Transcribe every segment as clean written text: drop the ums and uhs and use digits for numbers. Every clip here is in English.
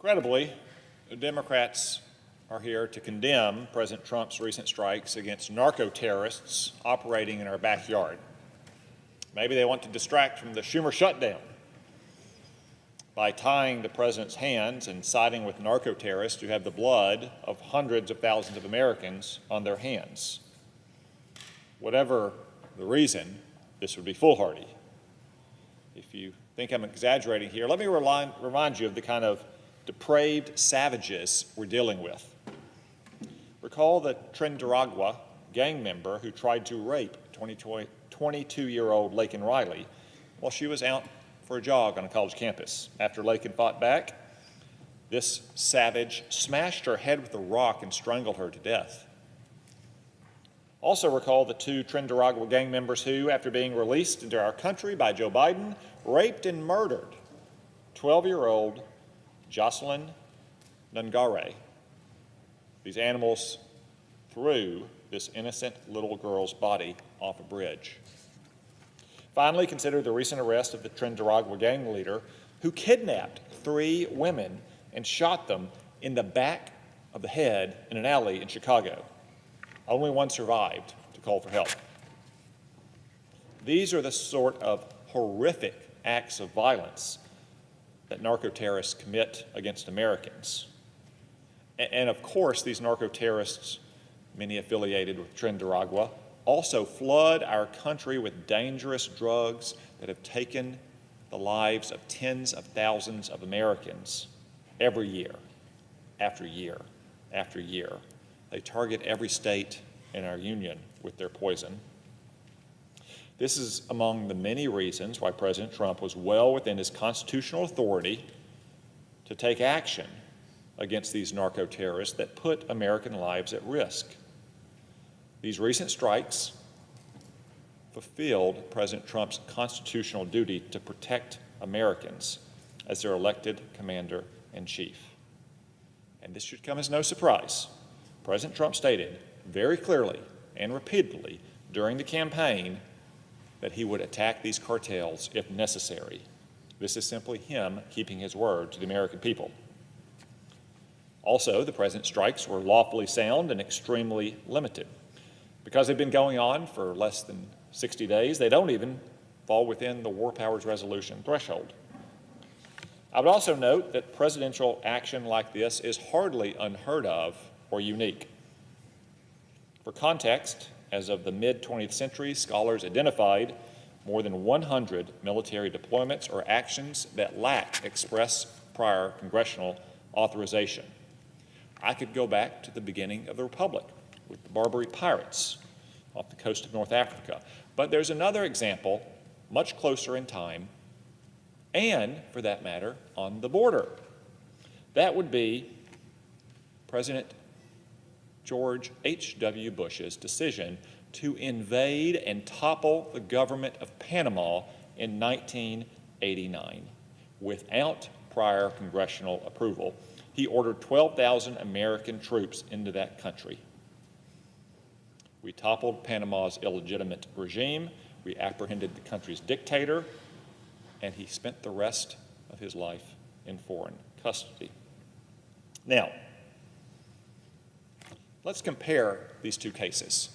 Incredibly, the Democrats are here to condemn President Trump's recent strikes against narco-terrorists operating in our backyard. Maybe they want to distract from the Schumer shutdown by tying the president's hands and siding with narco-terrorists who have the blood of hundreds of thousands of Americans on their hands. Whatever the reason, this would be foolhardy. If you think I'm exaggerating here, let me remind you of the kind of depraved savages we're dealing with. Recall the Trinidad gang member who tried to rape 22-year-old Laken Riley while she was out for a jog on a college campus. After Laken fought back, this savage smashed her head with a rock and strangled her to death. Also recall the two Trinidad gang members who, after being released into our country by Joe Biden, raped and murdered 12-year-old Jocelyn Nungare. These animals threw this innocent little girl's body off a bridge. Finally, consider the recent arrest of the Trinidad gang leader who kidnapped 3 women and shot them in the back of the head in an alley in Chicago. Only one survived to call for help. These are the sort of horrific acts of violence that narco-terrorists commit against Americans. And of course, these narco-terrorists, many affiliated with Trinidad, also flood our country with dangerous drugs that have taken the lives of tens of thousands of Americans every year, after year, after year. They target every state in our union with their poison. This is among the many reasons why President Trump was well within his constitutional authority to take action against these narco-terrorists that put American lives at risk. These recent strikes fulfilled President Trump's constitutional duty to protect Americans as their elected commander-in-chief. And this should come as no surprise. President Trump stated very clearly and repeatedly during the campaign that he would attack these cartels if necessary. This is simply him keeping his word to the American people. Also, the president's strikes were lawfully sound and extremely limited. Because they've been going on for less than 60 days, they don't even fall within the War Powers Resolution threshold. I would also note that presidential action like this is hardly unheard of or unique. For context, as of the mid-20th century, scholars identified more than 100 military deployments or actions that lacked express prior congressional authorization. I could go back to the beginning of the Republic with the Barbary pirates off the coast of North Africa. But there's another example, much closer in time, and, for that matter, on the border. That would be President George H.W. Bush's decision to invade and topple the government of Panama in 1989 without prior congressional approval. He ordered 12,000 American troops into that country. We toppled Panama's illegitimate regime, we apprehended the country's dictator, and he spent the rest of his life in foreign custody. Now, let's compare these two cases.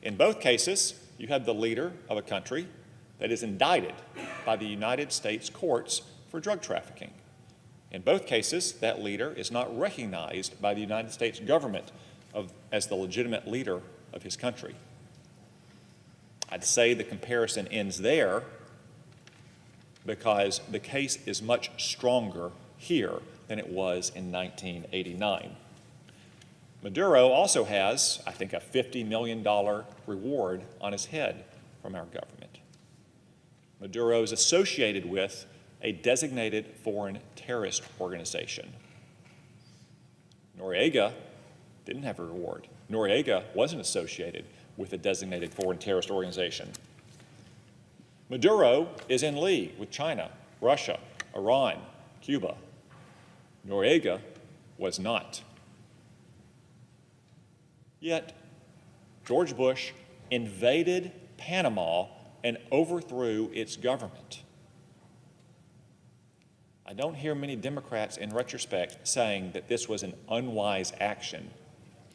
In both cases, you have the leader of a country that is indicted by the United States courts for drug trafficking. In both cases, that leader is not recognized by the United States government as the legitimate leader of his country. I'd say the comparison ends there because the case is much stronger here than it was in 1989. Maduro also has, I think, a $50 million reward on his head from our government. Maduro is associated with a designated foreign terrorist organization. Noriega didn't have a reward. Noriega wasn't associated with a designated foreign terrorist organization. Maduro is in league with China, Russia, Iran, Cuba. Noriega was not. Yet, George Bush invaded Panama and overthrew its government. I don't hear many Democrats in retrospect saying that this was an unwise action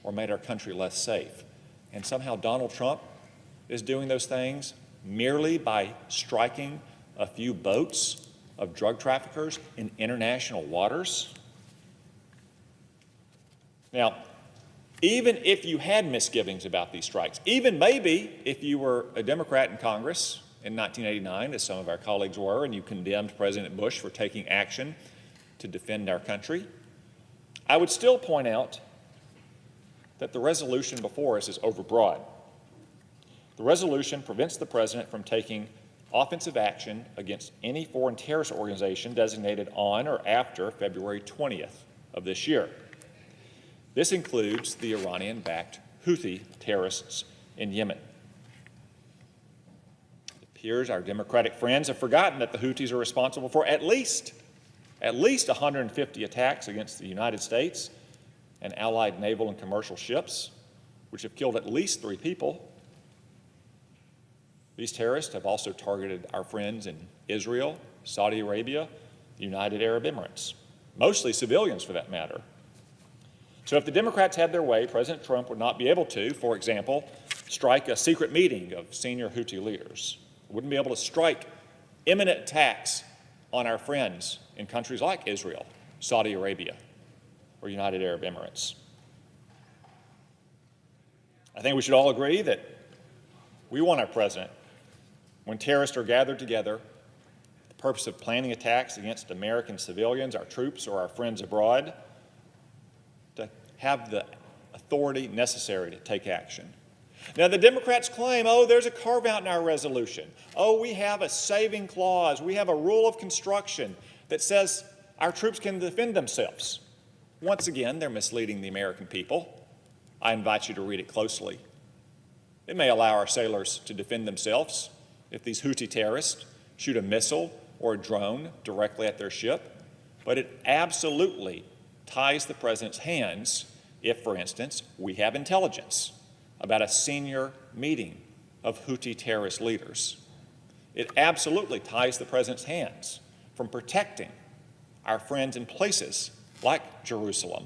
or made our country less safe. And somehow Donald Trump is doing those things merely by striking a few boats of drug traffickers in international waters. Now, even if you had misgivings about these strikes, even maybe if you were a Democrat in Congress in 1989, as some of our colleagues were, and you condemned President Bush for taking action to defend our country, I would still point out that the resolution before us is overbroad. The resolution prevents the president from taking offensive action against any foreign terrorist organization designated on or after February 20th of this year. This includes the Iranian-backed Houthi terrorists in Yemen. It appears our Democratic friends have forgotten that the Houthis are responsible for at least 150 attacks against the United States and allied naval and commercial ships, which have killed at least 3 people. These terrorists have also targeted our friends in Israel, Saudi Arabia, the United Arab Emirates, mostly civilians for that matter. So if the Democrats had their way, President Trump would not be able to, for example, strike a secret meeting of senior Houthi leaders. Wouldn't be able to strike imminent attacks on our friends in countries like Israel, Saudi Arabia, or United Arab Emirates. I think we should all agree that we want our president, when terrorists are gathered together for the purpose of planning attacks against American civilians, our troops, or our friends abroad, to have the authority necessary to take action. Now, the Democrats claim, oh, there's a carve-out in our resolution. Oh, we have a saving clause. We have a rule of construction that says our troops can defend themselves. Once again, they're misleading the American people. I invite you to read it closely. It may allow our sailors to defend themselves if these Houthi terrorists shoot a missile or a drone directly at their ship, but it absolutely ties the president's hands if, for instance, we have intelligence about a senior meeting of Houthi terrorist leaders. It absolutely ties the president's hands from protecting our friends in places like Jerusalem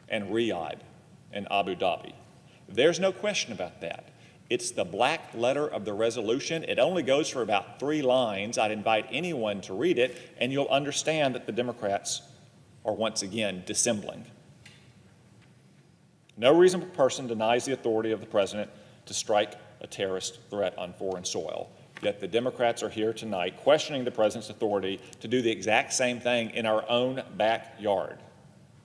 and Riyadh and Abu Dhabi. There's no question about that. It's the black letter of the resolution. It only goes for about 3 lines. I'd invite anyone to read it, and you'll understand that the Democrats are once again dissembling. No reasonable person denies the authority of the president to strike a terrorist threat on foreign soil. Yet the Democrats are here tonight questioning the president's authority to do the exact same thing in our own backyard.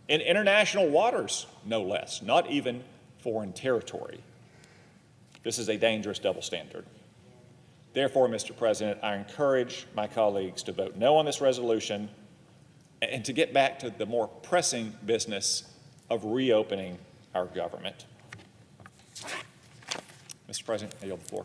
In international waters, no less, not even foreign territory. This is a dangerous double standard. Therefore, Mr. President, I encourage my colleagues to vote no on this resolution and to get back to the more pressing business of reopening our government. Mr. President, I yield the floor.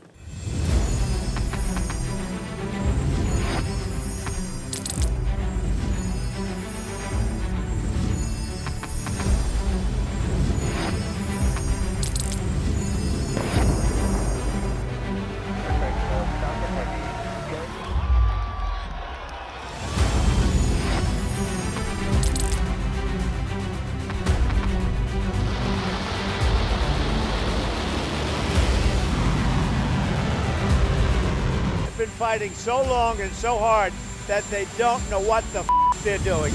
Been fighting so long and so hard that they don't know what the they're doing.